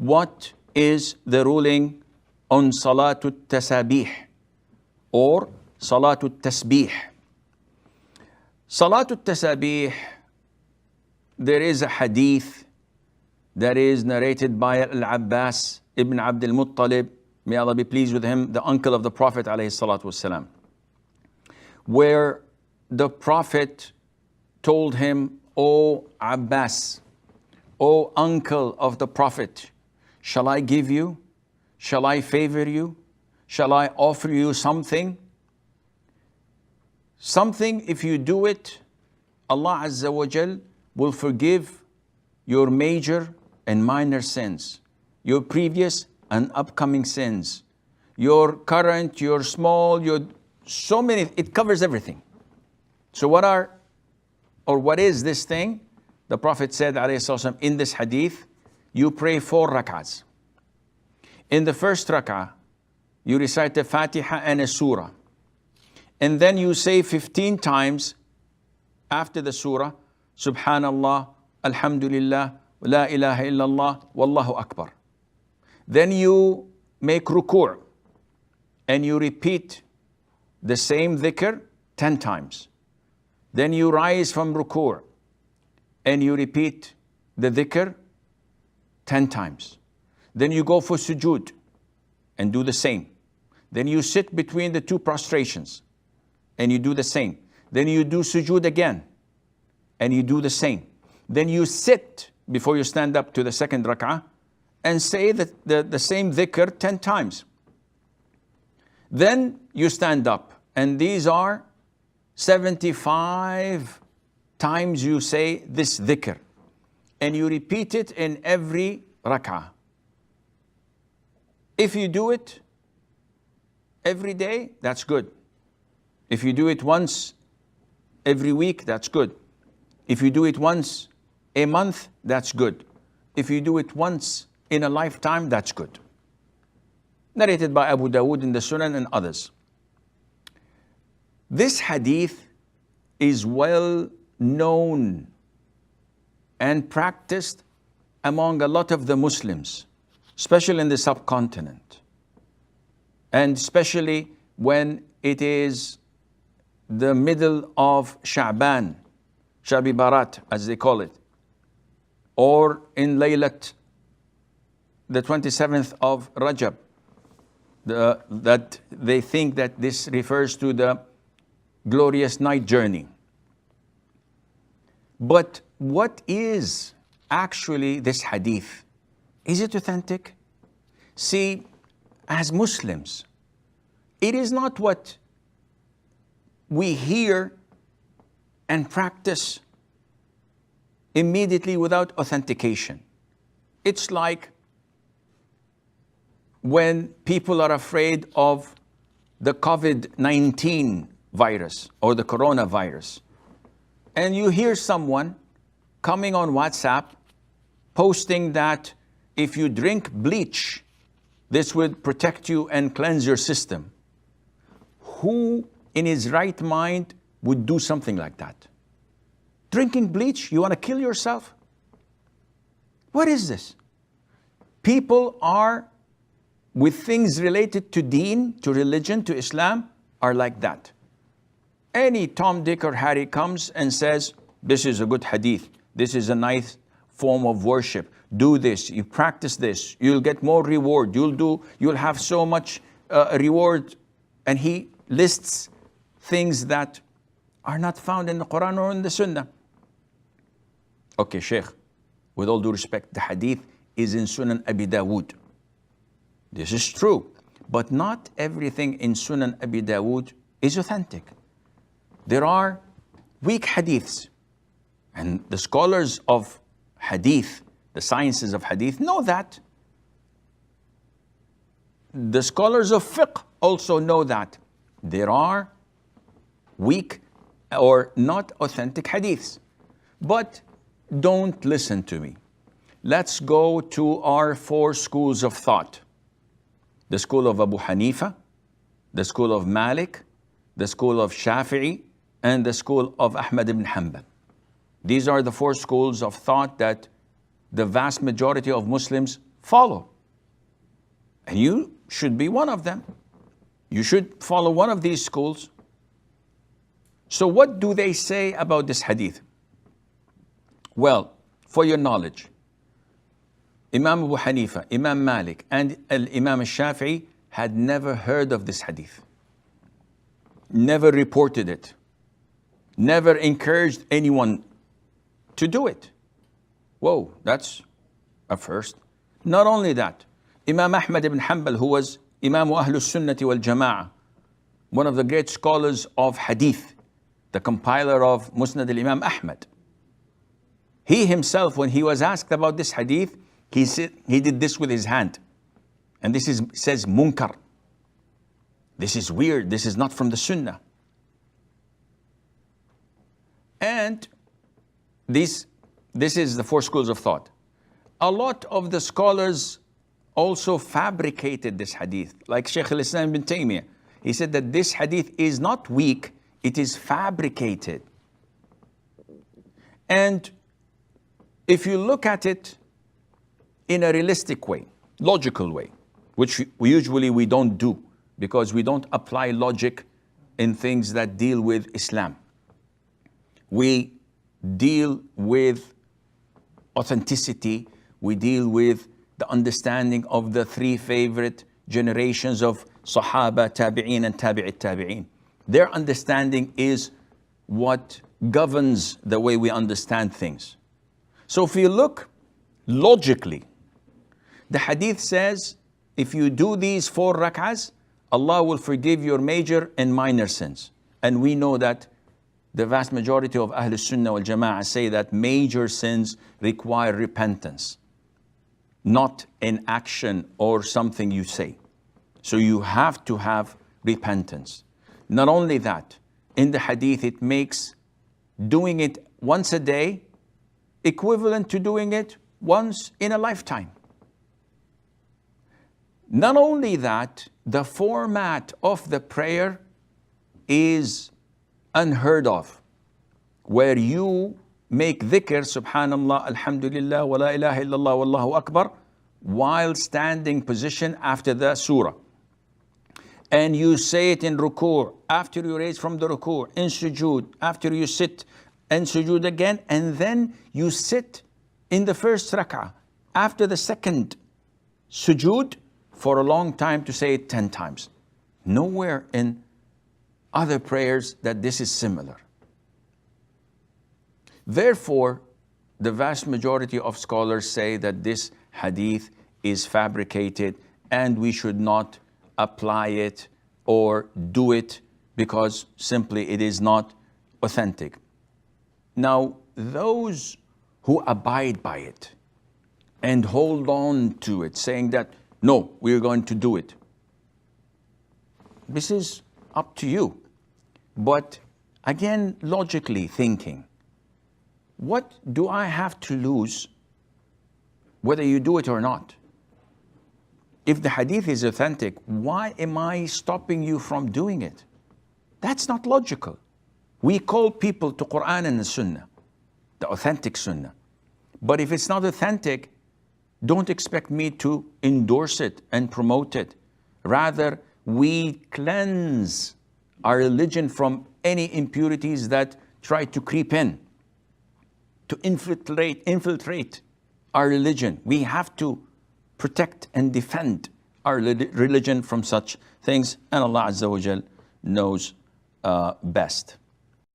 what is the ruling on Salatul Tasabih or Salatul Tasbih? Salatul Tasabih, there is a hadith that is narrated by Al-Abbas ibn Abdul Muttalib, may Allah be pleased with him, the uncle of the Prophet alayhi salatu wasalam, where the Prophet told him, O Abbas, O uncle of the Prophet, shall I give you? Shall I favor you? Shall I offer you something? Something, if you do it, Allah Azza wa Jal will forgive your major and minor sins, your previous and upcoming sins, your current, your small, your so many, it covers everything. So what is this thing? The Prophet said, alayhi salatu, in this hadith, you pray 4 rak'ahs. In the first rak'ah, you recite the Fatiha and a surah. And then you say 15 times after the surah, Subhanallah, Alhamdulillah, La ilaha illallah, Wallahu Akbar. Then you make ruku' and you repeat the same dhikr 10 times. Then you rise from ruku' and you repeat the dhikr 10 times. Then you go for sujood and do the same. Then you sit between the 2 prostrations and you do the same. Then you do sujood again and you do the same. Then you sit before you stand up to the second rak'ah and say the same dhikr 10 times. Then you stand up, and these are 75 times you say this dhikr, and you repeat it in every rak'ah. If you do it every day, that's good. If you do it once every week, that's good. If you do it once a month, that's good. If you do it once in a lifetime, that's good. Narrated by Abu Dawood in the Sunan and others. This hadith is well known and practiced among a lot of the Muslims, especially in the subcontinent, and especially when it is the middle of Sha'ban, Shabi Barat as they call it, or in Laylat, the 27th of Rajab, that they think that this refers to the glorious night journey. But what is actually this hadith? Is it authentic? See, as Muslims, it is not what we hear and practice immediately without authentication. It's like when people are afraid of the COVID-19 virus or the coronavirus, and you hear someone coming on WhatsApp posting that if you drink bleach, this would protect you and cleanse your system. Who in his right mind would do something like that? Drinking bleach, you want to kill yourself? What is this? People are, with things related to deen, to religion, to Islam, are like that. Any Tom, Dick, or Harry comes and says, this is a good hadith, this is a nice form of worship, do this, you practice this, you'll get more reward, you'll have so much reward, and he lists things that are not found in the Quran or in the Sunnah. Okay, Sheikh, with all due respect, the hadith is in Sunan Abi Dawood. This is true, but not everything in Sunan Abi Dawood is authentic. There are weak hadiths, and the scholars of hadith, the sciences of hadith, know that. The scholars of fiqh also know that there are weak or not authentic hadiths. But don't listen to me. Let's go to our 4 schools of thought. The school of Abu Hanifa, the school of Malik, the school of Shafi'i, and the school of Ahmad ibn Hanbal. These are the 4 schools of thought that the vast majority of Muslims follow. And you should be one of them. You should follow one of these schools. So what do they say about this hadith? Well, for your knowledge, Imam Abu Hanifa, Imam Malik, and Imam al-Shafi'i had never heard of this hadith. Never reported it. Never encouraged anyone to do it. Whoa, that's a first. Not only that, Imam Ahmad ibn Hanbal, who was Imam Ahlus Sunnati wal Jama'ah, one of the great scholars of hadith, the compiler of Musnad al-Imam Ahmad. He himself, when he was asked about this hadith, he did this with his hand. And this says munkar. This is weird. This is not from the Sunnah. And this is the four schools of thought. A lot of the scholars also fabricated this hadith. Like Sheikh al-Islam ibn Taymiyyah. He said that this hadith is not weak, it is fabricated. And if you look at it in a realistic way, logical way, which we don't do, because we don't apply logic in things that deal with Islam. We deal with authenticity, we deal with the understanding of the three favorite generations of Sahaba, Tabi'een, and Tabi'it Tabi'een. Their understanding is what governs the way we understand things. So if you look logically, the hadith says, if you do these 4 rak'ahs, Allah will forgive your major and minor sins. And we know that the vast majority of Ahlus Sunnah wal Jama'ah say that major sins require repentance, not an action or something you say. So you have to have repentance. Not only that, in the hadith it makes doing it once a day equivalent to doing it once in a lifetime. Not only that, the format of the prayer is unheard of, where you make dhikr, subhanallah, alhamdulillah, wa la ilaha illallah, wallahu akbar, while standing position after the surah. And you say it in ruku', after you raise from the ruku', in sujood, after you sit and sujood again, and then you sit in the first rak'ah, after the second sujood, for a long time to say it 10 times. Nowhere in other prayers that this is similar. Therefore, the vast majority of scholars say that this hadith is fabricated and we should not apply it or do it because simply it is not authentic. Now, those who abide by it and hold on to it, saying that, no, we're going to do it. This is up to you. But again, logically thinking, what do I have to lose whether you do it or not? If the hadith is authentic, why am I stopping you from doing it? That's not logical. We call people to Quran and the Sunnah, the authentic Sunnah. But if it's not authentic, don't expect me to endorse it and promote it. Rather, we cleanse our religion from any impurities that try to creep in, to infiltrate our religion. We have to protect and defend our religion from such things, and Allah Azza wa Jal knows best.